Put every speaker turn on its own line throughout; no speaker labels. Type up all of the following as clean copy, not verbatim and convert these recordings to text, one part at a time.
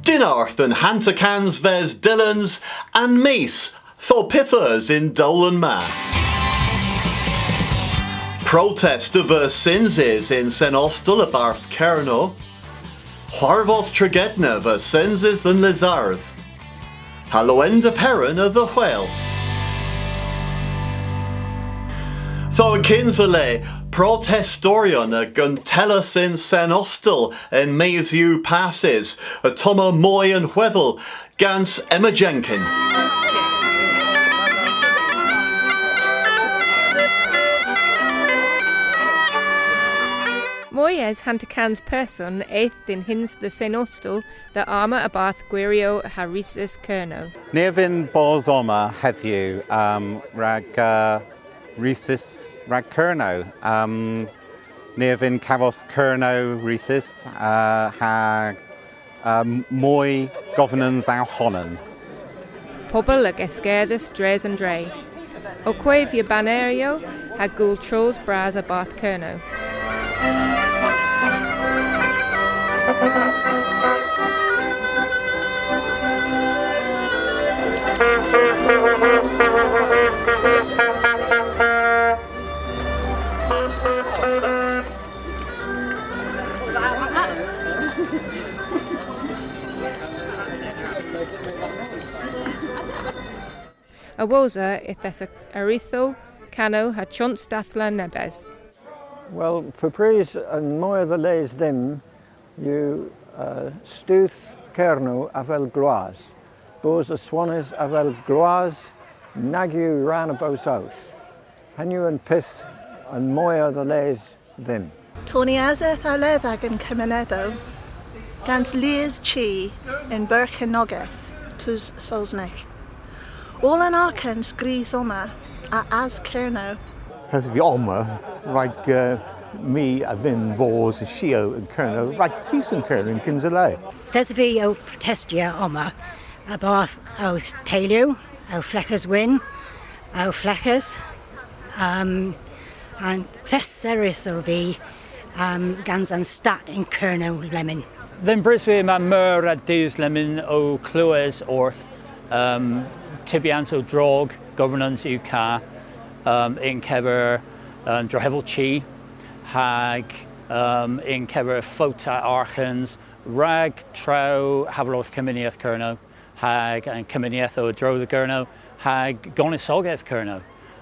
Dinarth and Hantakans Ves Dillons and Mees Thorpithers in Dolan Ma. Protest of Sinses in Sen Ostulabarth Kerno. Harvos Tregetna ver Senses than Lizarth. Halloenda Perrin of the Whale. Thor Kinsale, protestorion a Guntellas in Sen Ostel in Mesu Passes, a Toma Moy and Wethel, Gans Emma Jenkin.
Moyes Hantakans person eighth in hins the Senostal, the armour abath Guirio Harisis Kerno.
Nevin Bozoma heddiw rag Rhesus rag Kerno. Nevin Cavos Kerno Rhesus hag Moy governance our Honan.
Pobl ag esgerdus dres and dre. O quavia banerio hag gul tros bras abath Kerno. Awosa ithes aritho cano ha chont dathla nebes.
Well, Papris and Moya the lays them, you stúth Kerno avel gloaz. Bos a swannes avel gloaz, nagu ran a bos house. Hanu and Pith and Moya the lays them.
Tony Azeth Alevag and Kemenedo, Gans Lears Chi in Birkenogeth, Tus Solsnek. All an arkan screes oma a as Kerno.
Has the Alma, like me, a vin, vors, shio, and Kerno, like Tison Kerno in Kinzalay.
There's a video protestia oma, a bath o Tailio, o Fleckers win, o Fleckers, and fest series of the Gans and Stat in Kerno lemon.
Then Brisbane ma mur at Deus lemon o Clues orth, Tibianso drog, governance UK. In Kever Drohevel Chi, hag in Kever Fota Archens, rag trau Haveloth Cominieth Kerno, hag and Cominieth o Dro the Gurno, hag Gonisogeth Kerno,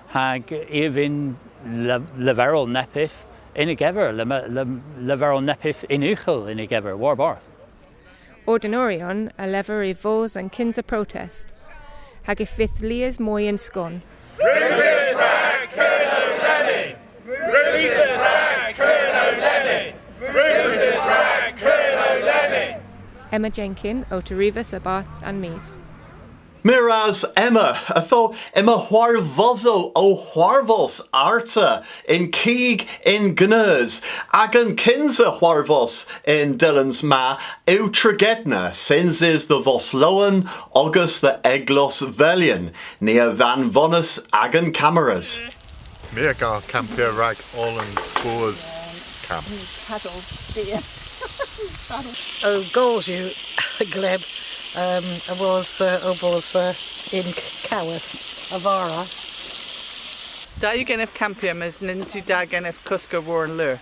hag even Leverel Nepith in a Gever, Leverel Nepith in Uchel in a Gever, Warbarth.
Ordinorion a lever i vos and kinsa protest. Hag if fifth lias moy and scon. Emma Jenkin, o Terivas Abath and Mees.
Miraz Emma, atho Emma Huarvozo o Huarvos Arta in Keeg in Gnurs, Agan Kinza Huarvos in Dillons Ma, Utragedna, Sinzis the Vosloan, August the Eglos Velian, Nia Van Vonus Agan Cameras.
Mirgar Campia Rag Orland Boers Camp.
Oh, goals you, Gleb. I was in Cowas, Avara.
Da you gen of Campium as Ninsu Dagan of Cusker Warren Lure.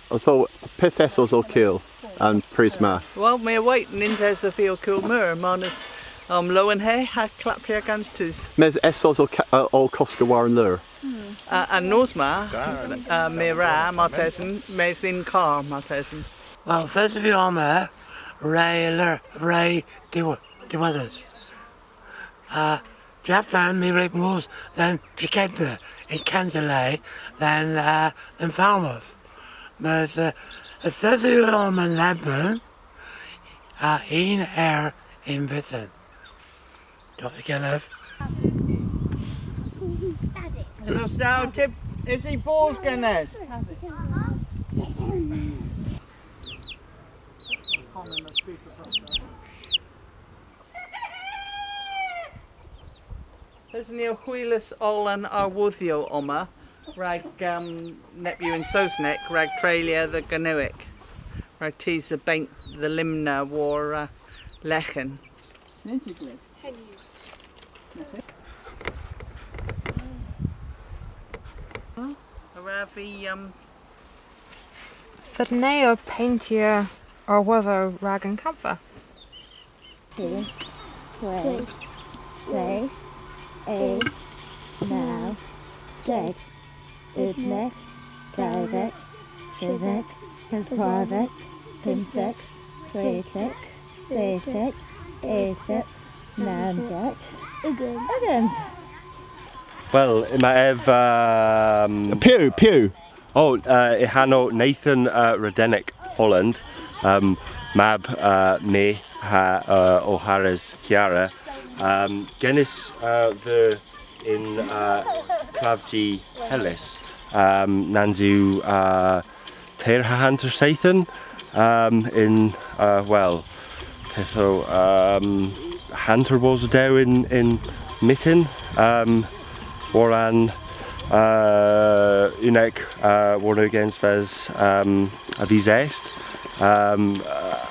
I thought Pithessos or Kill and Prisma.
Well, me await Nintes the field cool mur, Manus low and hay, had clap here gans tus.
Mes Essos or Cosca Warren Lure.
And Nosma, me ra, Martesan, mes in car, Martesan.
Well, first of all, Ray the others. Japan me rape moves, then Chiqueta in Candelay, then Falmouth. But the 30-year-old man Lebanon, in air in Britain. Don't forget love.
And us now, Tip, is he balls going There's near Wheelus Olan Arwuthio Oma, rag Nepu and Sosnek, rag Tralia the Ganuic. Rhaid tis the baint the limna war lechen. Ravi
Fyrneo paintia or whether rag and camphor.
2, 3, 8, 9, 6, 8, 9, 10, 12, 13, 14, 15, 16, 17, 18, 19.
Well, yma ef...
Pew.
Oh, I hanno Nathan Rodenick, Holland. Mab me ha O'Hara's Chiara. Genis the in Clavji Hellis. Nanzu Teir Hunter Sathan. In well, so Hunter was down in Mitten. Waran unek warno against ves avisest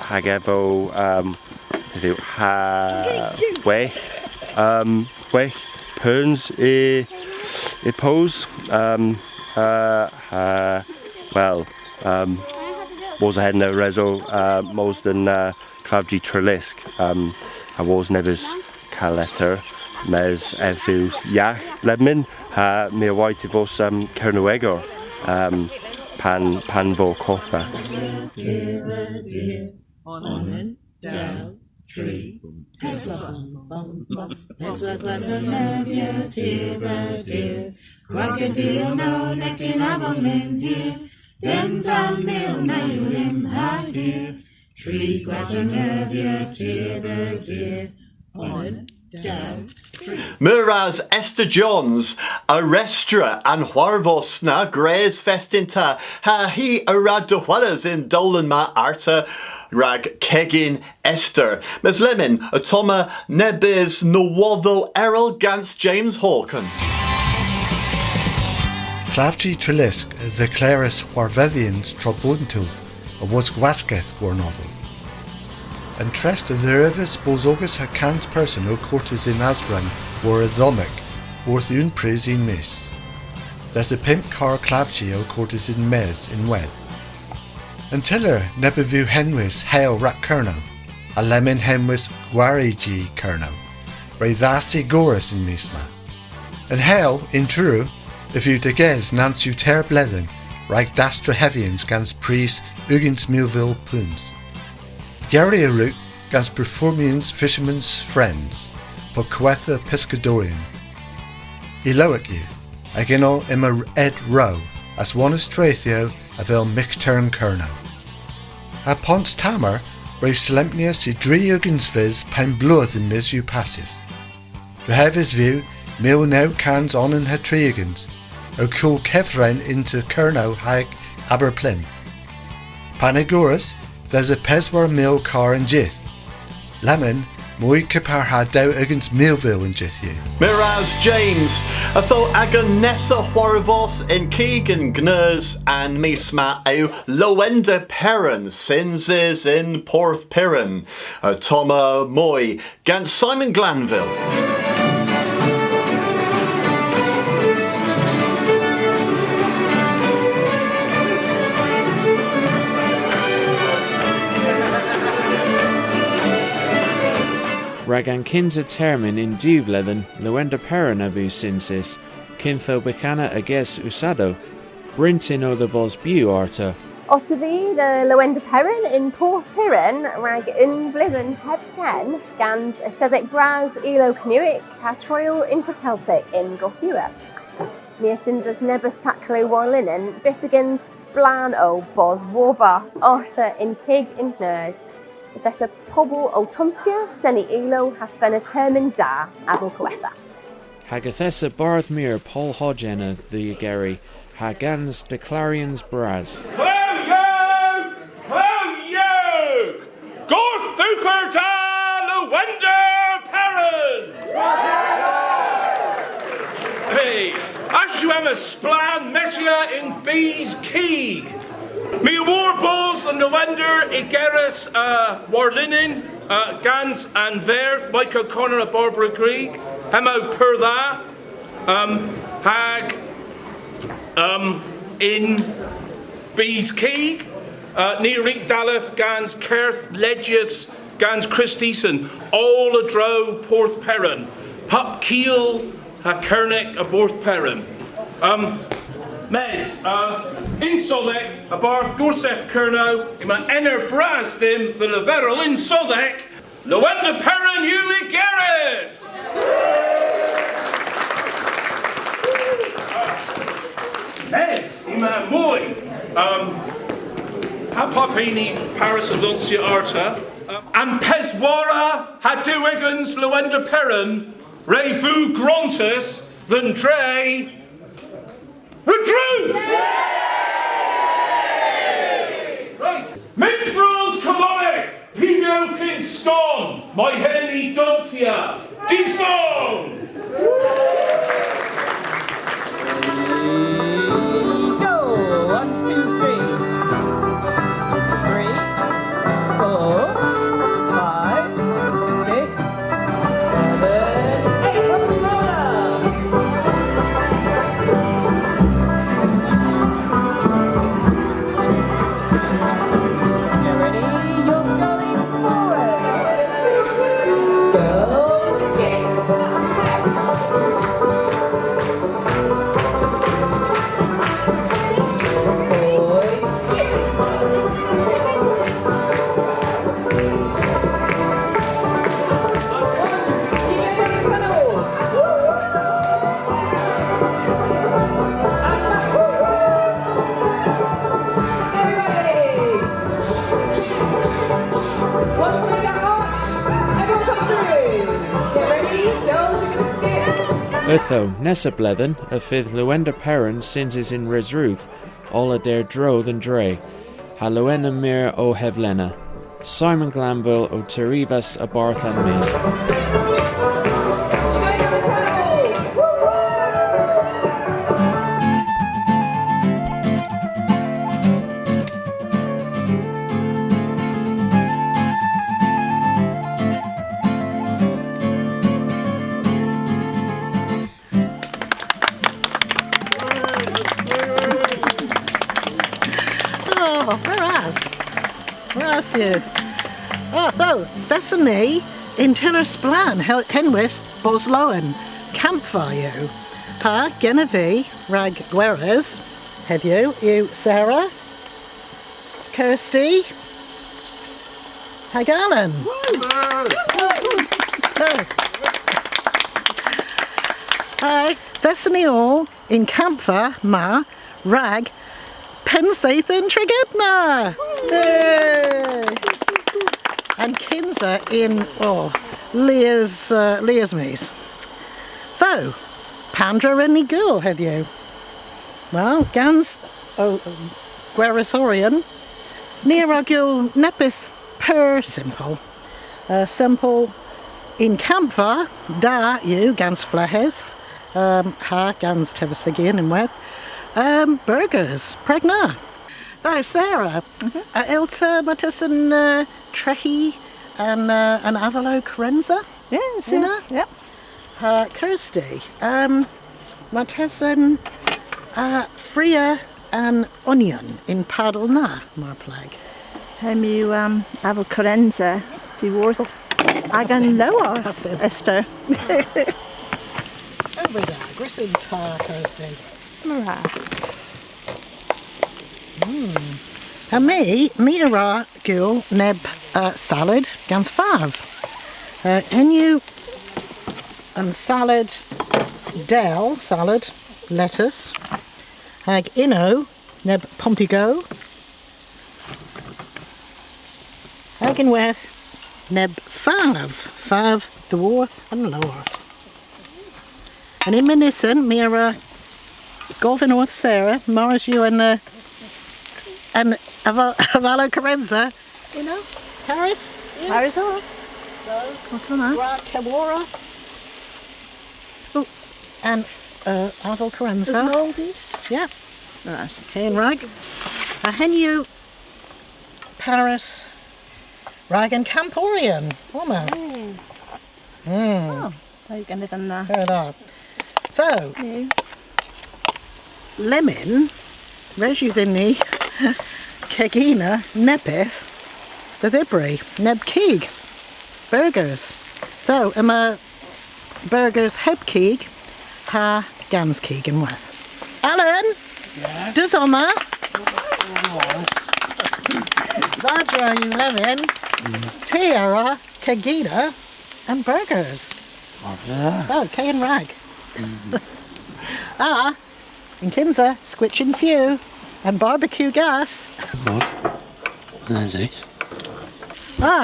hagevo ha we perns I pose well was ahead no rezo most than Clavji Trelisk I was nevis caletter mes efu yach ledmin ha mi white vos kernuegor pan vo koffa.
On down tree crocodile no necking abon here then some mill na yurim ha here tree grass and nervia tear the deer on down.
Muras Esther Johns, Arestra and Huarvos na Grays Festinta, ha he arad de Huaras in Dolan ma Arta, rag Kegin Esther, Meslemin, Atoma Nebis Nawado Errol Gans James Hawken.
Clavji Trelisk, the Claris Warvethians Trobuntu, a was Gwasketh Warnothel. And trest of the Revis Bozogus Hakans person o Cortes in Azran were a Dhomic, worth un praise in Miss. There's a pimp car Clavji o Cortes in Mes in Weth. Until her Nebevu Henwis Hail Rat Kerno, a lemon Henwis Guarigi Kerno, Braithasi Goris in Misma. And Hail, in true, if you degez Nansu Ter Blethen, Rag Dastra Heavians gans Priest Ugins Millville Puns. Gary a root gans Performians Fishermen's Friends, Poquetha Piscadorian. Eloic you, agino ima ed row, as one is Trathio avel Mictern Kerno. A Pont Tamer, Bray Slempnia si Dri Ugensviz Pen Blueth in Mis you passives. To have his view, Mil now cans on in her triagans, o cool Kevren into Kerno hag Aberplim. Panagorus, there's a Peswar mill car in Jith. Lemon, Moy Kipar had dow against Millville in Jith you.
Miraz James, I thought Agan Nessa Huarvos in Keegan Gnurs and Misma au Loenda Perrin, Sinses in Porth Piran, Toma Moy, Gans Simon Glanville.
Ragan kinza termin in duvlethen, Loenda Peranavu sinsis, Kintho Bacana ages usado, Brintin o the Vos Bu arta.
Ottavi the Loenda Perrin in Porth Piran, rag unvlithen heb ken, gans a Sedek Braz elo Cnuic, Hatroil interceltic in Gothua. Near Sinzas Nebus Taclo Warlinen, Bittigan Splan o Bos Warbath arta in Kig in Nurs. There's a pobl o Tunsia, Seni Elo has been a termin da, Abel Coetha.
Hagathessa Barthmere Paul Hodgena the Gary, Hagans de Clarions Braz.
Cleo! Gorthuker da Lewender Perrin! Hey, as you am a splan metia in Bees Keeg. Mi warballs and Lewender Igeris Warlinen Gans and Verth Michael Connor of Barbara Grieg Hemo Pertha Hag in Bees Key Nerik Daleth Gans Kerth Legius Gans Christieson all a dro Porth Perrin Pup Keel Kernick a Borth Perrin Mes, in Sodek, a barf Gorsef Kerno, ima ener bras them the leverel in Sodek, Lewenda Perrin you Igeris! Mes, ima moi, Hapapini Paris Anuncia Arta, and Peswara Haduigans Lewenda Perrin, Revu Grontus, than Dre. Retreat! Right. Minstrels Colonic, Pinokin Stone, My Henny Duncia, D-Song!
Go! 1, 2, 3. 3, 4, 5, 6, 7, 8. Rock and roller!
Utho, Nessa Blethen, a fifth Lewenda Perrin sinses in Resruth, all a dare droth and dre, ha Lewena mir o Hevlena, Simon Glanville o Terivas a Barth and Mis.
Whereas you? Oh, though, Bethany in Tillersplan, Henwis, Boslowen, Campfire, Ha, Genevieve, Rag Guerres, Hedyu, you, Sarah, Kirsty, Hagalan. Hi, Bethany all in Campfire, Ma, Rag, Pensaith and Trigedna. And Kinza in Leah's Mees. Though, Pandra and Nigul had you. Well, Gans Guerisorian, Nearagul Nepith per simple. Simple in Campva, da you, Gans Flehes, ha Gans Tevasigian and Wet. Burgers, Pregna. Though Sarah, Ilta Matus and Trehi and Avalo Carenza.
Yes,
you know?
Yep.
Kirsty, Matus and Freya and Onion in Padalna, my plague.
You Avalo Carenza, the worth Agan Lower, Esther.
Over there, Grissom Kirsty. And me ara gul neb salad gans fav. Enu and salad del salad lettuce. Hag inno neb pompigo. Hagenworth neb fav dwarf and lower. And in Minison mira Golfin North Sarah, Morris you and Avalo Carenza, you know, Paris,
Paris all. What's on that?
Kawara. Oh, and Avalo Carenza.
There's Maldives?
Yeah.
Right.
Okay, and Rag. A henu Paris Ragan Camporian. Oma.
Oh, there you can live in there.
There that. So, lemon, reju dynnu, kegina, nepeth, the dhibri, neb keeg, burgers. So, yma burgers heb keeg, ha gans keeg yn werth. Alan, does oma? That you lemon, tiara, kegina, and burgers. Oh, Kay and Rag. In Kinza, squitching few, and barbecue gas.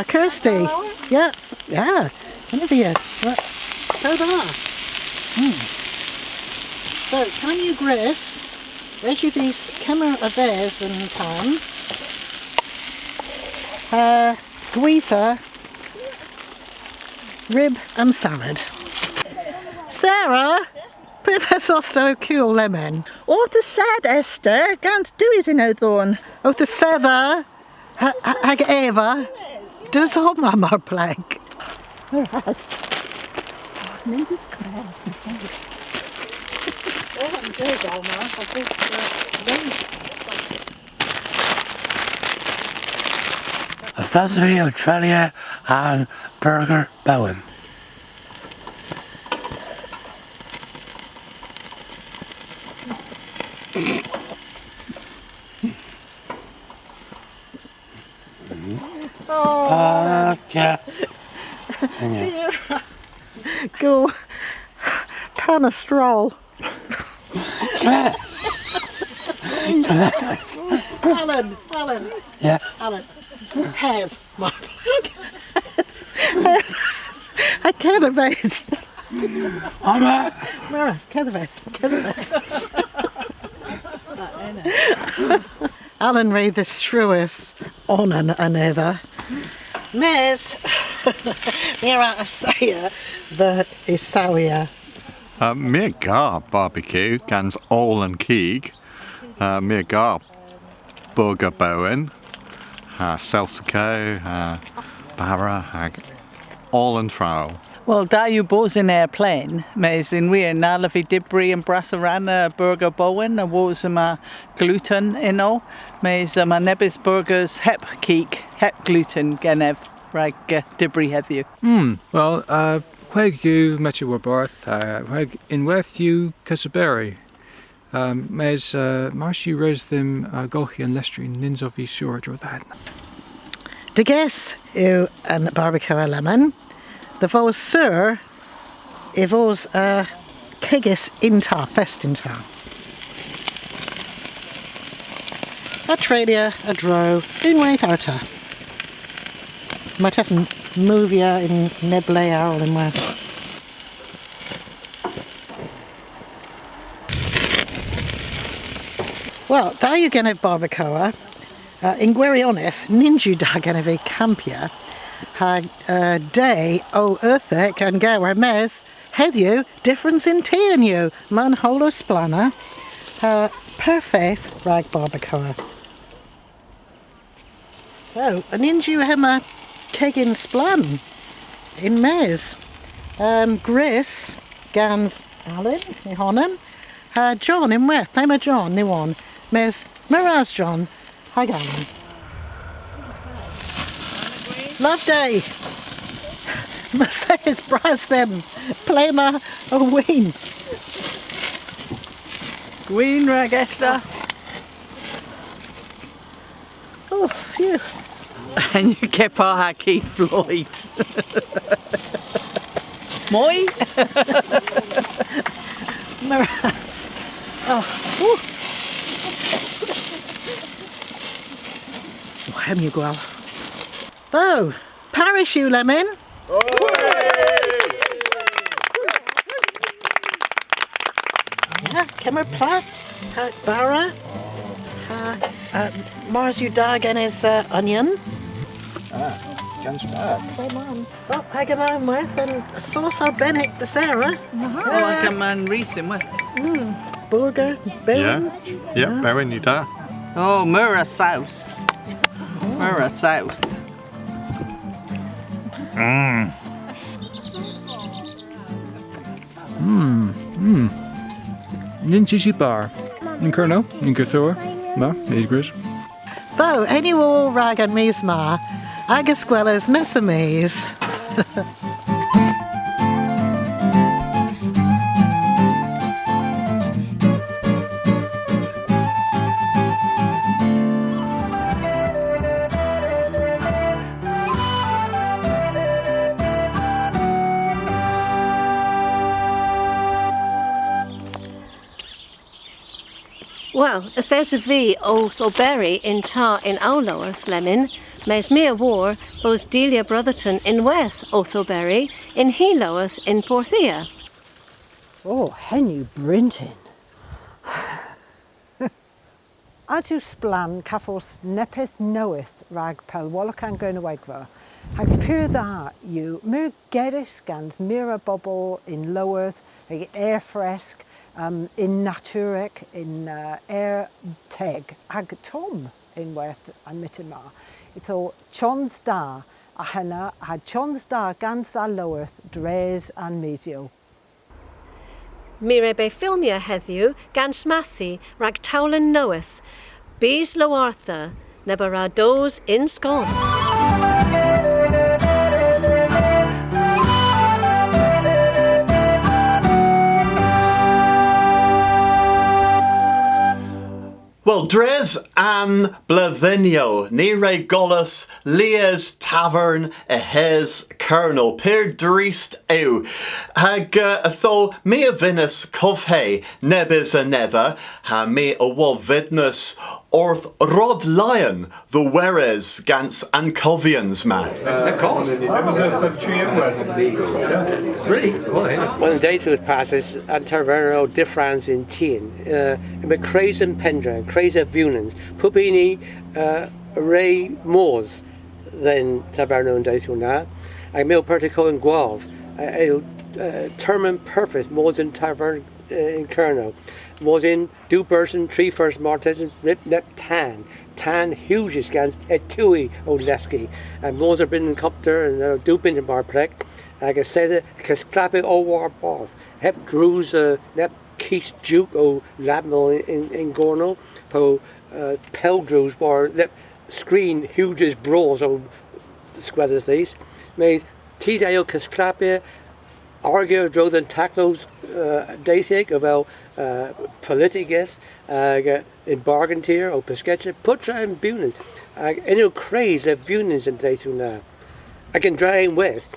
Kirsty. Yeah, whenever you. So there. So, can you grace? Where's you these camera of theirs and pan? Gweitha, rib and salad. Sarah, put the sosto cool lemon.
Oh, the sad Esther, gans dois in O'Thorn.
Oh, the sether, hag Eva, does all mama pleg.
Whereas, Ninja's class.
Oh, I'm good, Alma.
A Thursday, Australia, and Burger Bowen.
Okay. Go Panastrol. Alan.
Yeah.
Alan. Have my I can't evade. Maras, Alan read the struis on another. Mes Mira Asaya the Isawia.
Mir gar barbecue, gans all and keeg. Mir gar burger bowen. Selsico, Barra, all and trowel.
Well, da you both in airplane, mais in we nalavi dibri and brasarana burger bowen, a was ma gluten all, mais ma nebis burgers hep keek, hep gluten genev, rag dibri have you.
Well, where you met your birth, where in worth you Casaberry. Mes Marshi res them Golchi and Lestrin nins of his short or that.
De guess you and barbecue lemon. The vos sir if vos kegis inta festinta. A tradia, a dro, unwaith arta. Martessen movia in neblea all in worth. Well, da you gen of barbacoa, in Gwirioneth, ninju da gen of a campia, ha day o earthek and gower mes, hedyu, difference in tea and you, man holo splana, perfect rag barbacoa. So, a ninju hema kegin splan in mes, Gris, gans Alan, Nihonan, John in West, I'm a John, Niwan. Mes Miraz John, hi Alan. Love day. Mercedes bras them. Play ma a ween.
Gwyn rag Esther.
Oh, phew.
And you kept our Keith Floyd. Moi?
Miraz. Oh, hem you go. Oh, parachute lemon. Yeah, Kemmer Platt, Barra, Mars you dog and his onion.
Ganz bad.
Come on. Oh, I come on with and sauce our Bennett the Sarah.
Oh, I come on Reese with.
Burger, Bowen.
Yeah, Bowen you da.
Oh, Mura sauce. Mura sauce.
Mmm. Nin chishi bar. In Kerno, in Kuthor, ma, Negris.
Though, any war rag and mees ma, agus gwellas nessa mees.
Well, if there's a V o Thorberry in tar in Owloworth, Lemon, mes me a war, both Delia Brotherton in Weth o Thorberry, in Heloworth in Porthia.
Oh, Henry Brinton. Adu splan cafos nepeth knoweth rag pel wallachan gona wegva. Hag pur da you mir geris gans mira bubble in Loworth, hag air fresk, in Naturek, in air teg, hag Tom in Worth and Mittimar. Ito chons da a henna had chons da gans da Loworth, Dres and Mesio.
Mire be filmia heddiw gan smathi rag tawlen knoweth, bees lo Arthur, never ra dos in Scone.
Well, Dres an Blathinio, Nere Gollus, Leas Tavern, Ehes Colonel, Peer Dreist Ew, Hag Atho, me a Venus Covhe, Nebis a Nether, Ha me a Wovidnus, Orth Rod Lion, the Weres, Gans and Covians, man.
Of course. Really?
When the data passes, and Taverno difference in teen, but crazy pendra, crazy vunans, pupini ray moors than Taverno and data na, I mil pertico and guav, term and purpose more than Tavern in Kerno. Was in do person tree first martesans rip net tan huge scans at tui o leski and was are been in copter and do bin in bar plek like I said cause clapping o war bath hep drews net keys juke o labmo in gorno po pel drews bar net screen huge brawls o squatters these made tito cause clapping argue drove the taclos daysig about politigas in bargain tier or pesquetcha putra and bunin any craze of bunins and day to now I can drain with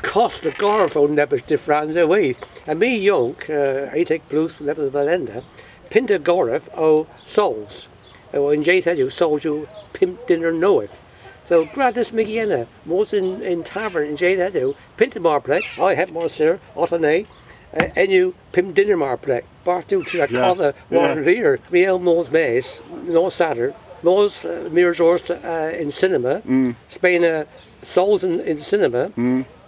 cost the garfo never different away and me young I take blues level valenda pinta gorif o souls or in Jay said you souls you pimp dinner knoweth. So gratis Migiena, more in tavern in Jane Edu, Pinta Marplek, I have more sir, Ottonay, and you Pim Dinner Marplek, Bartu to a Cotha, one rear, Miel Mos Mace, no Satter, Mos Mirrors in cinema, Spain Souls in cinema,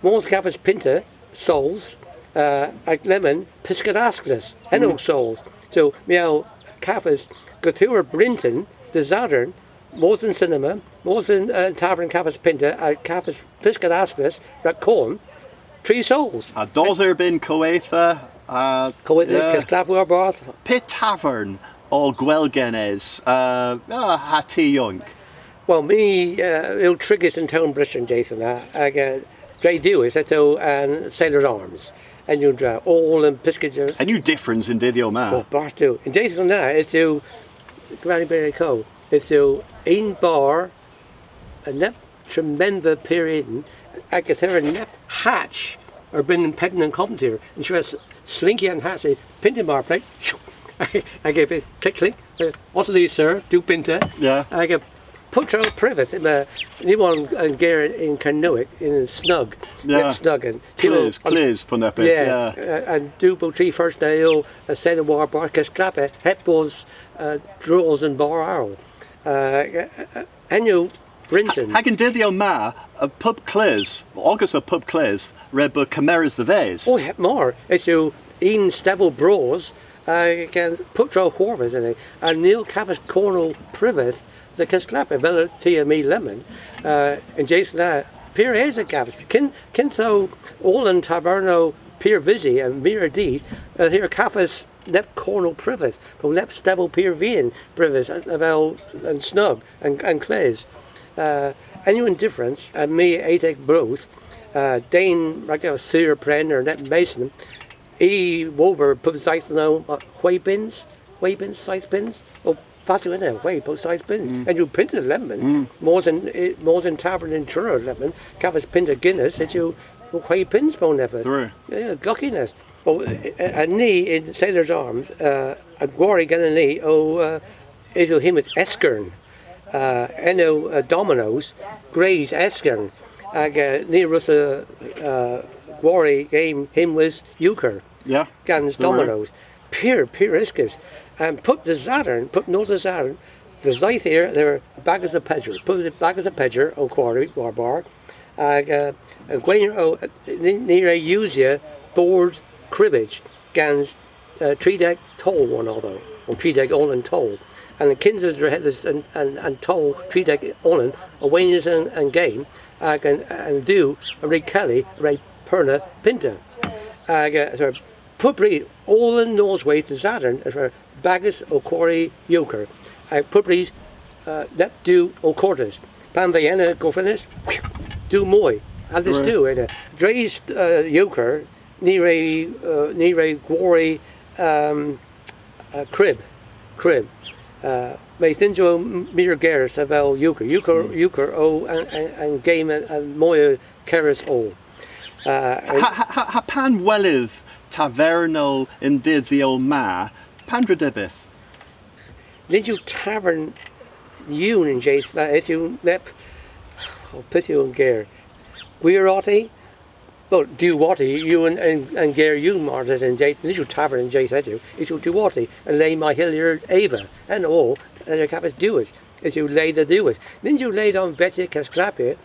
Mos Caffers Pinta, Souls, like Lemon, Piscadascus, Henno Souls. So Miel Caffers, Gatur Brinton, the Zadern, Mos in cinema, Mos in Tavern Caffers Pinta, Caffers Piscadascus, Raccorn, 3 souls.
Does er bin Coetha,
Casclapwar Bath,
Pit Tavern, all Gwelgenes, Hattie Young.
Well, me, il Triggers in Town Britain, Jason, I get Dre Dewis at and Sailor's Arms. And you draw all and Piscaders.
And you difference in Didio Man.
Well, Bartu. In Jason now, it's you Granny Berry Co. It's you in bar, a nep tremendous period. I guess there a nep hatch or been petting and company here. And she was slinky and hatchy, pinting bar plate. I gave it click click. What's the lead, sir? Do pinta.
Yeah.
I gave put out privet in a new one and Garrett in Carnoic in snug.
Yeah.
Snug and
Clears put up it.
Yeah. And do both 3 first day a set of war bar cause clap it, hep was draws and bar arrow. And you Brinton.
Hagen Didio Ma, a pub clears, August of pub clears, red but chimeras the vase.
Oh, hep more. It's you Ian Stable Bros, gan putro horfus in it, and Neil Cavis cornel priveth the Casclappa Villa Tia Me Lemon, and Jason Pier is a Cavis. Kin so all in Taverno Pier Visi and Mira Dees, here Cavis nep cornel priveth, from nep stable Pier Vien priveth, and Snug and Clays. Anyone difference, and me Atek Bruce, Dane Rago Sir Prenner, Net Mason, Wover put size no Waybins, size pins, or Fatu in there, way put size pins, and you printed lemon, more than Tavern and Churro lemon, covers pinter Guinness, that you way pins bone ever. Yeah, gockiness. Oh, a knee in Sailor's Arms, a Glory Gun knee, it'll him with Eskern. Eno Dominoes, Gray's Eskern, near Russa Glory game him was Euchre.
Yeah.
Guns Dominoes. Pure Iskas. And put the Saturn, put no the Saturn, the Zyth here, they're back as a pedger. Put it back as a pedger, on quarry, or bar. And when you're near a usia, board cribbage, guns tree deck toll one although, or tree deck all and toll. And the Kinsers headers and toll tree deck on awareness and game, and do a Ray Kelly, Ray Perna Pinta. So put breed all in Northway to Saturn as for Baggis o Quarry Euchre. Put breed that do o Cortes. Pan Vienna go finish do moy. As this do Dre's Euchre, Nere Quarry crib. May thinjo mir Garris avel Euchre o and game and moya Keris o.
Ha pan welydd tavernol in did the old ma, pandradibith.
Did you tavern you in Jace, if you nep, pity and Gare. Weiroti? Well, do wati, you and Gare you marted and Jace, did you tavern in Jace at you, if you do wati, and lay my hilliard Ava, and all, and your capas do it, if you lay the do it. Then you laid on Betty Casclapia,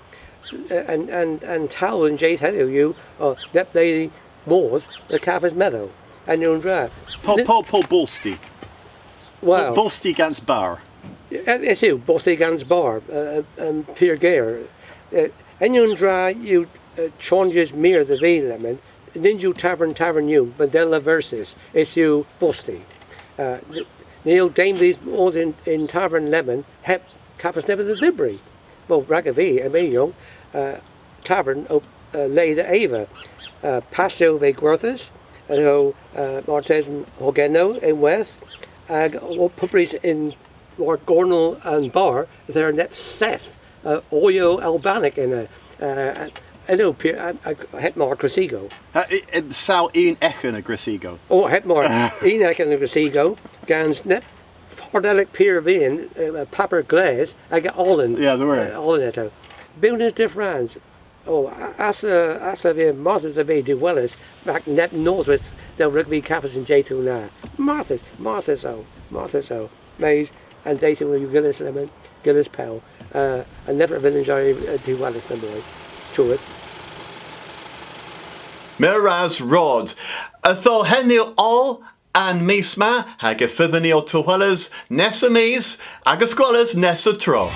and towel and Jace had you, or that lady was the Capas Meadow, and you're dry.
Paul Bolsty.
Wow.
Bolsty Gans Bar.
It's you, Bolsty Gans Bar, and Pierre Gare. And you're dry, you changes mere the V lemon, then you tavern you, Mandela versus, it's you Bolsty. Neil Damesley's was in Tavern Lemon, hep Capas never the Vibri. Well, Ragavi, and me young, Tavern lay the Ava, Pasto Vegworthus, Martes and Hogeno in West, and Pupris in Lord Gornal and Bar, they're net Seth, Oyo Albanic in I know, Hetmar Grisigo.
Sal Ian Echen a Grisigo.
Oh, Hetmar Ian Echen a Grisigo, Gans net. Fordelic Pier Vin, Paper Glaze, I get all in.
Yeah, there were.
All in it. Buildings different. Oh, Asa Vin, Martha's the Bay de Wellis, back net north with the rugby cappers and J2 now. Martha's so. Maze and Dayton with Gillis Lemon, Gillis Pell. I never been enjoying de Wellis number 8. To it.
Miraz Rod. Tho henio all and misma hag y ffyddyn ni o tywelys nes y mis ag ysgwelys nes y tro.